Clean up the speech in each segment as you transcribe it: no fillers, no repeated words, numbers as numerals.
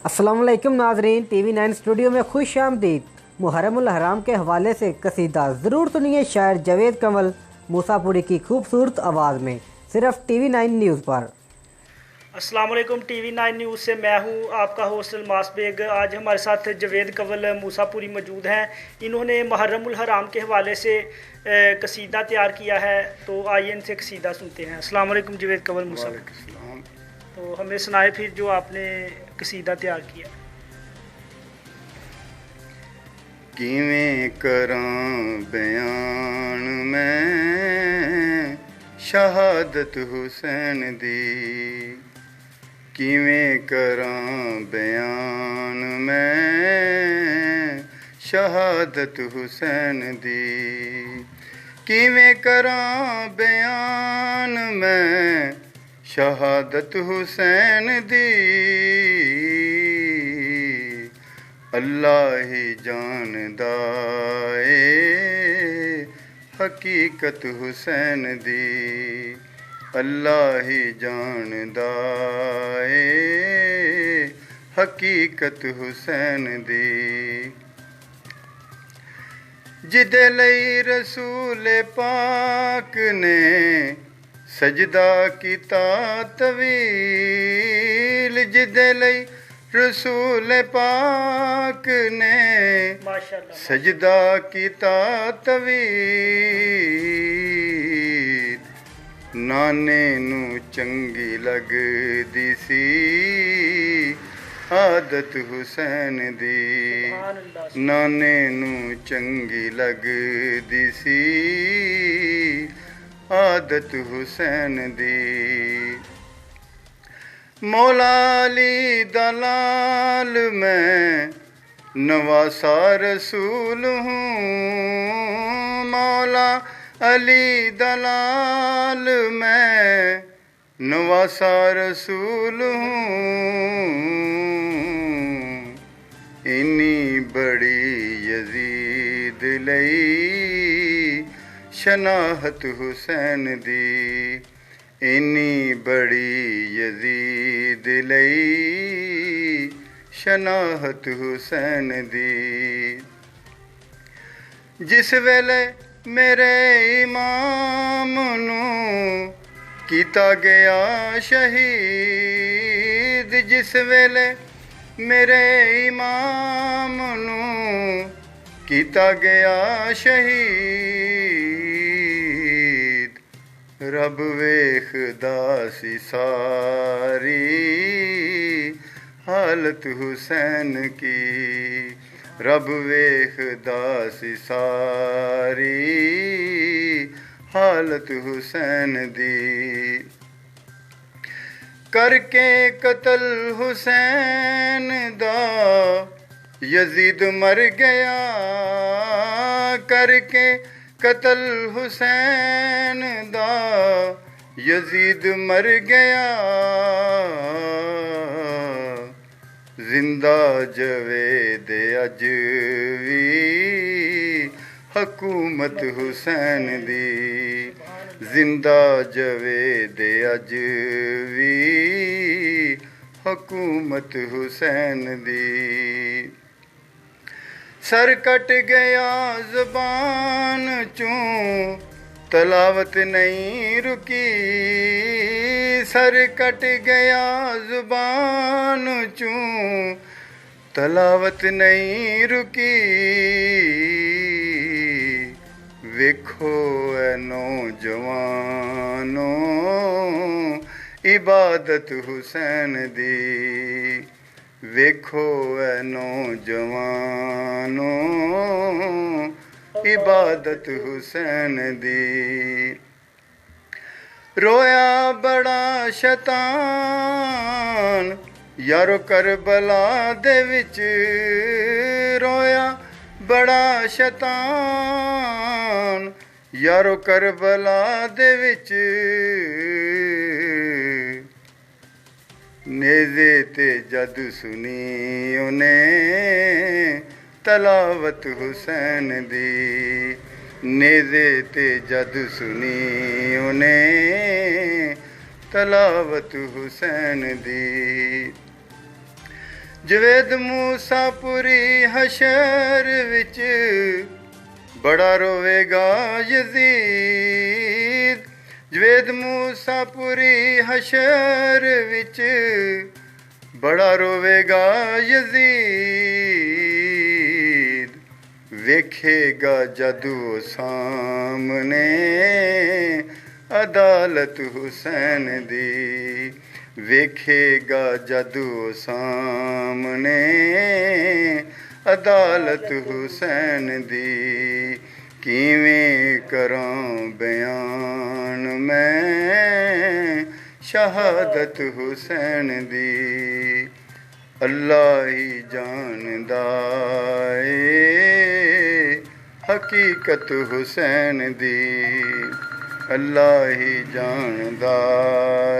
अस्सलामुअलैकुम नाजरीन, TV9 studio में खुश आमदीद। मुहर्रमुल हराम के हवाले से कसीदा ज़रूर सुनिए शायर जावेद कमल मूसापुरी की खूबसूरत आवाज़ में, सिर्फ TV9 न्यूज़ पर। अस्सलाम वालेकुम। TV9 न्यूज़ से मैं हूं आपका होस्ट अलमास बेग। आज हमारे साथ जावेद कमल मूसापुरी मौजूद हैं। इन्होंने मुहर्रमुल हराम के हवाले से कसीदा तैयार किया है, तो आइए इनसे कसीदा सुनते हैं। अस्सलाम वालेकुम जावेद कमल मूसापुरी। तो हमें सुनाए फिर जो आपने कसीदा तैयार किया। किवें करां बयान मैं शहादत हुसैन दी, किवें करां बयान मैं शहादत हुसैन दी, किवें करां बयान मैं शहादत हुसैन दी। अल्लाह ही जानदा ए हकीकत हुसैन दी, अल्लाह ही जानदा ए हकीकत हुसैन दी। जिदे लई रसूल पाक ने सजदा कीता तवील, जिदे लई रसूल पाक ने सजदा कीता तवील, नाने नू चंगी लगदी सी आदत हुसैन दी, नाने नू चंगी लगदी सी आदत हुसैन दी। मौला अली दलाल मैं नवासा रसूल हूँ, मौला अली दलाल मैं नवासा रसूल हूँ। इन्नी बड़ी यजीद लई शनाहत हुसैन दी, इन्नी बड़ी यजीद लई शनाहत हुसैन दी। जिस वेले मेरे इमाम नू कीता गया शहीद, जिस वेले मेरे इमाम नू कीता गया शहीद, रब वेखदा सी सारी हालत हुसैन की, रब वेखदा सी सारी हालत हुसैन दी। करके कत्ल हुसैन दा यजीद मर गया, करके कत्ल हुसैन दा यजीद मर गया, जिंदा जवेद अज भी हुकूमत हुसैन दी, जिंदा जवेद अज भी हुकूमत हुसैन दी। सर कट गया ज़ुबान चूं तलावत नहीं रुकी, सर कट गया ज़ुबान चूं तलावत नहीं रुकी। वेखो ऐ नौजवानों इबादत हुसैन दी, वेखो ऐ नौजवानों इबादत हुसैन दी। रोया बड़ा शैतान यारो करबला दे विच, रोया बड़ा शैतान यारो करबला दे विच, नेज़े ते जद सुनी उन्हें तलावत हुसैन दी, नेज़े ते जद सुनी उन्हें तलावत हुसैन दी। ਜਵੇਦ ਮੂਸਾਪੁਰੀ ਹਸ਼ਰ ਵਿੱਚ ਬੜਾ ਰੋਵੇਗਾ ਯਜ਼ੀਦ ਜਵੇਦ ਮੂਸਾਪੁਰੀ ਹਸ਼ਰ ਵਿੱਚ ਬੜਾ ਰੋਵੇਗਾ ਯਜ਼ੀਦ ਵੇਖੇਗਾ ਜਦੂ ਸਾਹਮਣੇ ਅਦਾਲਤ ਹੁਸੈਨ ਦੀ ਵੇਖੇਗਾ ਜਦੂ ਸਾਹਮਣੇ ਅਦਾਲਤ ਹੁਸੈਨ ਦੀ ਕਿਵੇਂ ਕਰਾਂ ਬਿਆਨ ਮੈਂ ਸ਼ਹਾਦਤ ਹੁਸੈਨ ਦੀ ਅੱਲਾ ਹੀ ਜਾਣਦਾ ਏ ਹਕੀਕਤ ਹੁਸੈਨ ਦੀ ਅੱਲਾ ਹੀ ਜਾਣਦਾ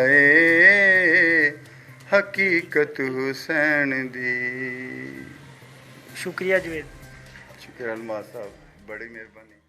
ਏ हकीकत हुसैन दी। शुक्रिया जवेद। शुक्र अलमा साहब, बड़ी मेहरबानी।